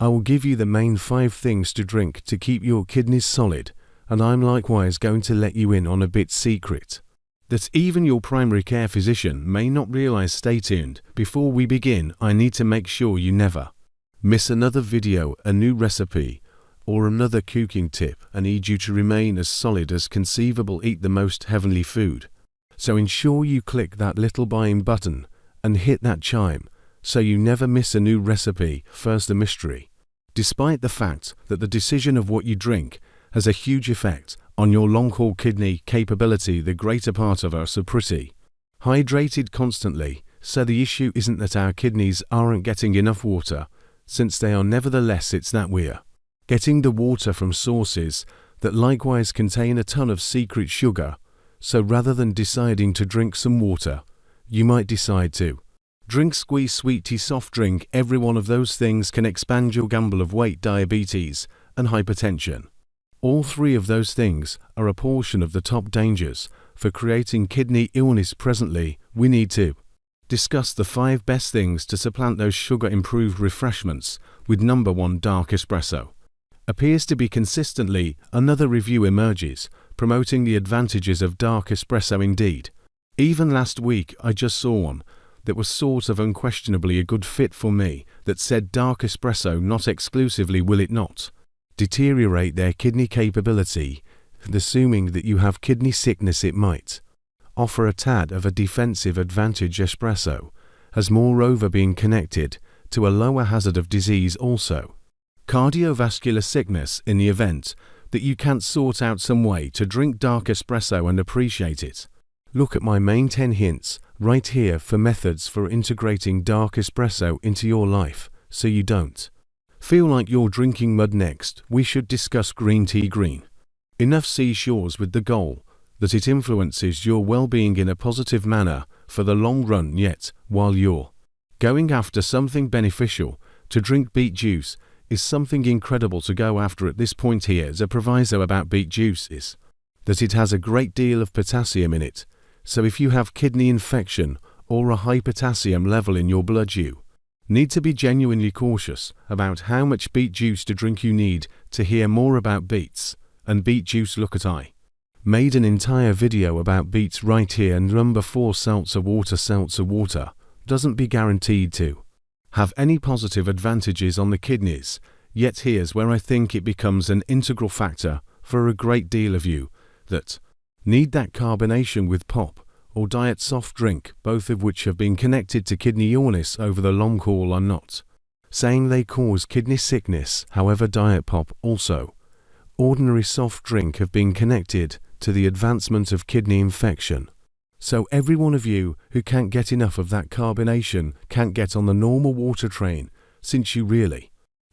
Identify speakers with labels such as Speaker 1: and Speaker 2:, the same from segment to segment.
Speaker 1: I will give you the main 5 things to drink to keep your kidneys solid, and I'm likewise going to let you in on a bit secret that even your primary care physician may not realize. Stay tuned. Before we begin, I need to make sure you never miss another video, a new recipe, or another cooking tip. I need you to remain as solid as conceivable. Eat the most heavenly food. So ensure you click that little buying button and hit that chime so you never miss a new recipe. First, the mystery. Despite the fact that the decision of what you drink has a huge effect on your long-haul kidney capability, the greater part of us are pretty hydrated constantly, so the issue isn't that our kidneys aren't getting enough water, since they are. Nevertheless, it's that we're getting the water from sources that likewise contain a ton of secret sugar. So rather than deciding to drink some water, you might decide to drink squeeze, sweet tea, soft drink. Every one of those things can expand your gamble of weight, diabetes, and hypertension. All 3 of those things are a portion of the top dangers for creating kidney illness. Presently, we need to discuss the 5 best things to supplant those sugar-improved refreshments with. Number 1, dark espresso. Appears to be consistently another review emerges promoting the advantages of dark espresso. Indeed, even last week I just saw one that was sort of unquestionably a good fit for me that said dark espresso not exclusively will it not deteriorate their kidney capability, and assuming that you have kidney sickness it might offer a tad of a defensive advantage. Espresso has moreover been connected to a lower hazard of disease, also cardiovascular sickness, in the event that you can't sort out some way to drink dark espresso and appreciate it. Look at my main 10 hints right here for methods for integrating dark espresso into your life so you don't feel like you're drinking mud. Next, we should discuss green tea. Green enough seashores with the goal that it influences your well-being in a positive manner for the long run. Yet, while you're going after something beneficial, to drink beet juice is something incredible to go after. At this point, here's a proviso about beet juice is that it has a great deal of potassium in it. So if you have kidney infection or a high potassium level in your blood, you need to be genuinely cautious about how much beet juice to drink. You need to hear more about beets and beet juice. Look at I made an entire video about beets right here. And number 4, seltzer water. Seltzer water doesn't be guaranteed to have any positive advantages on the kidneys, yet here's where I think it becomes an integral factor for a great deal of you that need that carbonation with pop or diet soft drink, both of which have been connected to kidney illness over the long haul. I'm not saying they cause kidney sickness, however diet pop, also ordinary soft drink, have been connected to the advancement of kidney infection. So every one of you who can't get enough of that carbonation can't get on the normal water train, since you really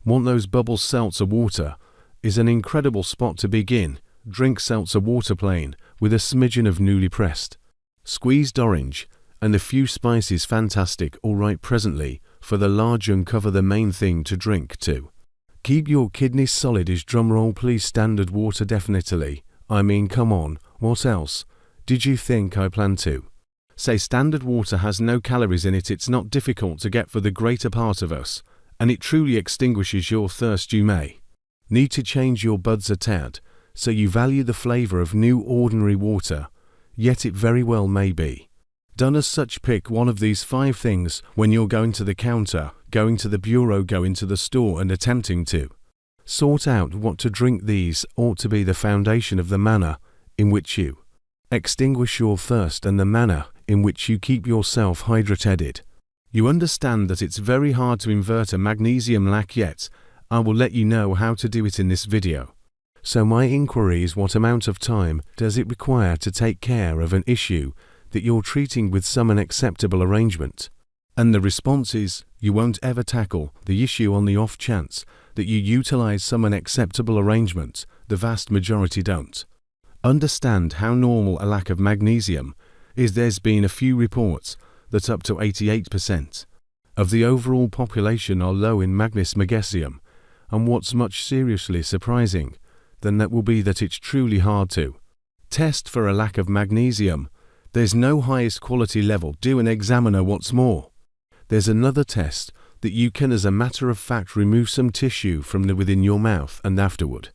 Speaker 1: want those bubbles. Seltzer water is an incredible spot to begin. Drink seltzer water plain with a smidgen of newly pressed squeezed orange and a few spices. Fantastic. Alright, presently for the large uncover, the main thing to drink to keep your kidneys solid is, drumroll please, standard water. Definitely. I mean, come on, what else did you think I planned to say? Standard water has no calories in it. It's not difficult to get for the greater part of us, and it truly extinguishes your thirst. You may need to change your buds a tad so you value the flavor of new ordinary water, yet it very well may be done as such. Pick one of these 5 things when you're going to the counter, going to the bureau, going to the store, and attempting to sort out what to drink. These ought to be the foundation of the manner in which you extinguish your thirst and the manner in which you keep yourself hydrated. You understand that it's very hard to invert a magnesium lack, yet I will let you know how to do it in this video. So my inquiry is, what amount of time does it require to take care of an issue that you're treating with some unacceptable arrangement? And the response is, you won't ever tackle the issue on the off chance that you utilize some unacceptable arrangement. The vast majority don't understand how normal a lack of magnesium is. There's been a few reports that up to 88% of the overall population are low in magnesium, and what's much seriously surprising than that will be that it's truly hard to test for a lack of magnesium. There's no highest quality level. Do an examiner. What's more, there's another test that you can as a matter of fact remove some tissue from within your mouth and afterward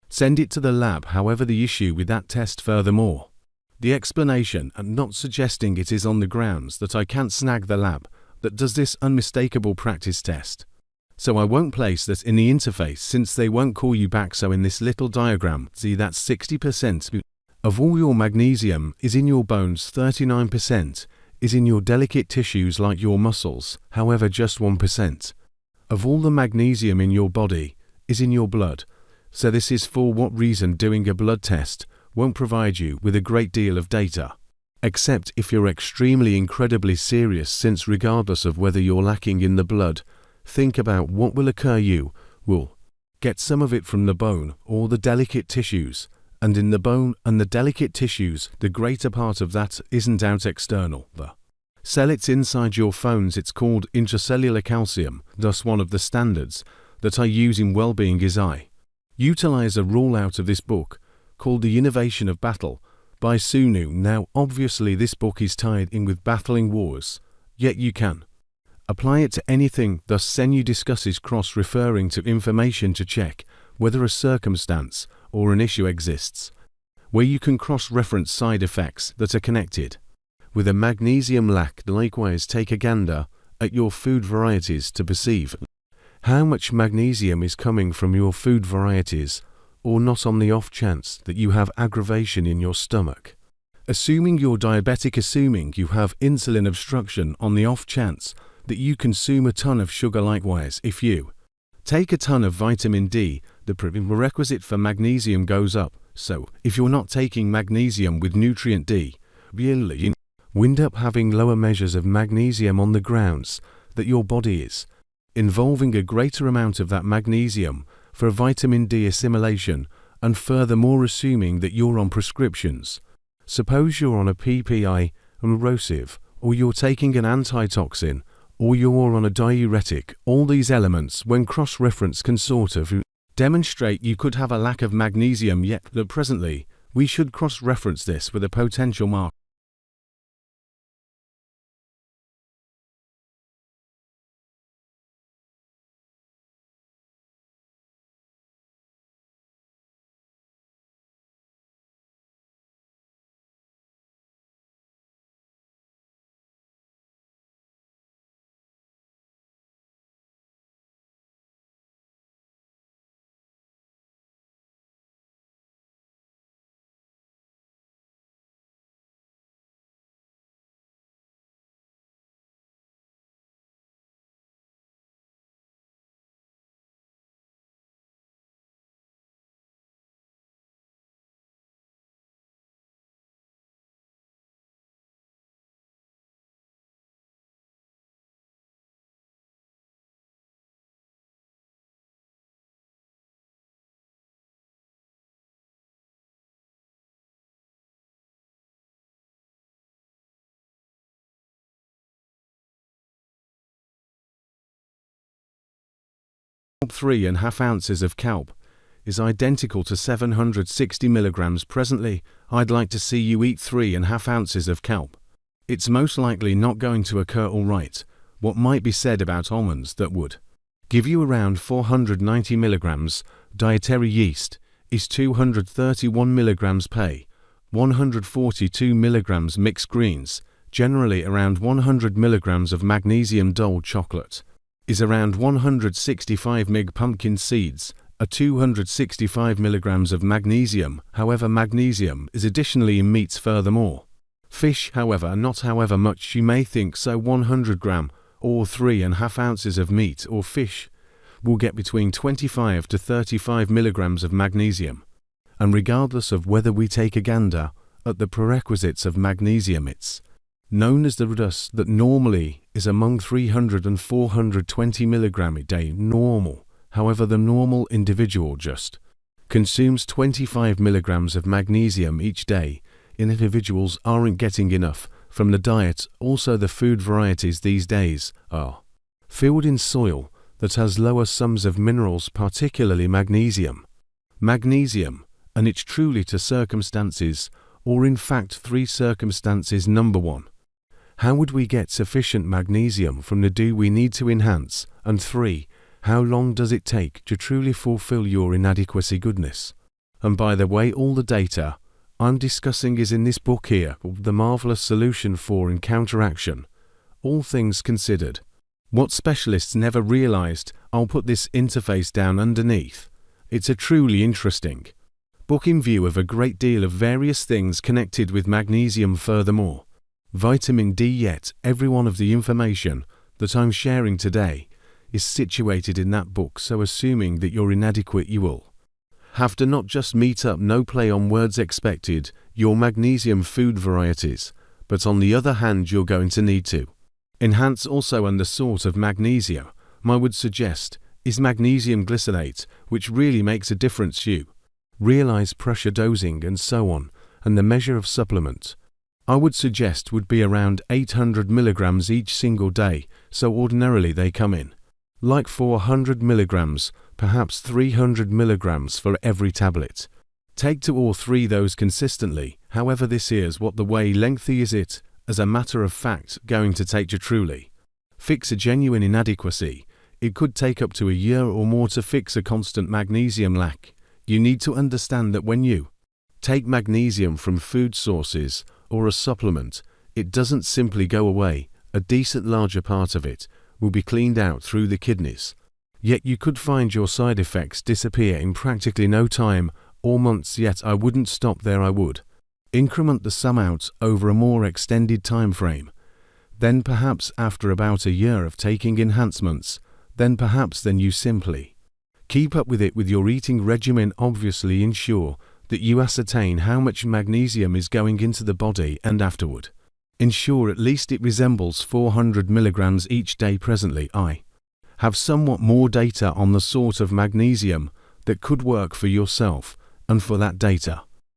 Speaker 1: send it to the lab. However, the issue with that test furthermore, the explanation and not suggesting it is on the grounds that I can't snag the lab that does this unmistakable practice test. So I won't place that in the interface since they won't call you back. So in this little diagram, see that 60% of all your magnesium is in your bones, 39% is in your delicate tissues like your muscles. However, just 1% of all the magnesium in your body is in your blood. So this is for what reason doing a blood test won't provide you with a great deal of data, except if you're extremely incredibly serious, since regardless of whether you're lacking in the blood, think about what will occur. You will get some of it from the bone or the delicate tissues, and in the bone and the delicate tissues, the greater part of that isn't out external. The cell, it's inside your phones. It's called intracellular calcium. Thus one of the standards that I use in well-being is I utilize a rule out of this book called The Innovation of Battle by Sunu. Now obviously this book is tied in with battling wars, yet you can apply it to anything. Thus Senu discusses cross-referring to information to check whether a circumstance or an issue exists, where you can cross-reference side effects that are connected with a magnesium lack. Likewise, take a gander at your food varieties to perceive how much magnesium is coming from your food varieties, or not, on the off chance that you have aggravation in your stomach. Assuming you're diabetic, assuming you have insulin obstruction, on the off chance that you consume a ton of sugar. Likewise, if you take a ton of vitamin D, the prerequisite for magnesium goes up. So if you're not taking magnesium with nutrient D, you wind up having lower measures of magnesium on the grounds that your body is involving a greater amount of that magnesium for vitamin D assimilation, and furthermore assuming that you're on prescriptions. Suppose you're on a PPI, erosive, or you're taking an anti-toxin, or you're on a diuretic. All these elements, when cross-referenced, can sort of demonstrate you could have a lack of magnesium, yet that presently we should cross-reference this with a potential mark. Kelp, 3.5 ounces of kelp is identical to 760 milligrams. Presently, I'd like to see you eat 3.5 ounces of kelp. It's most likely not going to occur. Alright, what might be said about almonds that would give you around 490 milligrams. Dietary yeast is 231 milligrams. 142 milligrams. Mixed greens, generally around 100 milligrams of magnesium. Dull chocolate is around 165 mg. Pumpkin seeds are 265 milligrams of magnesium. However, magnesium is additionally in meats. Furthermore, fish, however, not however much you may think. So 100 gram or 3.5 ounces of meat or fish will get between 25 to 35 milligrams of magnesium. And regardless of whether we take a gander at the prerequisites of magnesium, it's known as the dust that normally is among 300 and 420 milligram a day. Normal. However, the normal individual just consumes 25 milligrams of magnesium each day. Individuals aren't getting enough from the diet. Also, the food varieties these days are filled in soil that has lower sums of minerals, particularly magnesium. Magnesium, and it's truly to circumstances, or in fact 3 circumstances. Number 1, How would we get sufficient magnesium from the do we need to enhance? And 3. How long does it take to truly fulfill your inadequacy goodness? And by the way, all the data I'm discussing is in this book here, The Marvelous Solution for and Counteraction. All things considered. What specialists never realized, I'll put this interface down underneath. It's a truly interesting book in view of a great deal of various things connected with magnesium. Furthermore, vitamin D, yet every one of the information that I'm sharing today is situated in that book, so assuming that you're inadequate, you will have to not just meet up, no play on words expected, your magnesium food varieties, but on the other hand you're going to need to enhance also. And the sort of magnesium I would suggest is magnesium glycinate, which really makes a difference. You realize pressure dosing and so on, and the measure of supplement I would suggest would be around 800 milligrams each single day, so ordinarily they come in like 400 milligrams, perhaps 300 milligrams for every tablet. Take 2 or 3 those consistently. However, this is what the way lengthy is it, as a matter of fact, going to take to truly fix a genuine inadequacy. It could take up to a year or more to fix a constant magnesium lack. You need to understand that when you take magnesium from food sources or a supplement, it doesn't simply go away. A decent larger part of it will be cleaned out through the kidneys. Yet you could find your side effects disappear in practically no time or months. Yet I wouldn't stop there. I would increment the sum out over a more extended time frame. Then perhaps after about a year of taking enhancements, then you simply keep up with it with your eating regimen. Obviously ensure that you ascertain how much magnesium is going into the body, and afterward ensure at least it resembles 400 milligrams each day. Presently I have somewhat more data on the sort of magnesium that could work for yourself, and for that data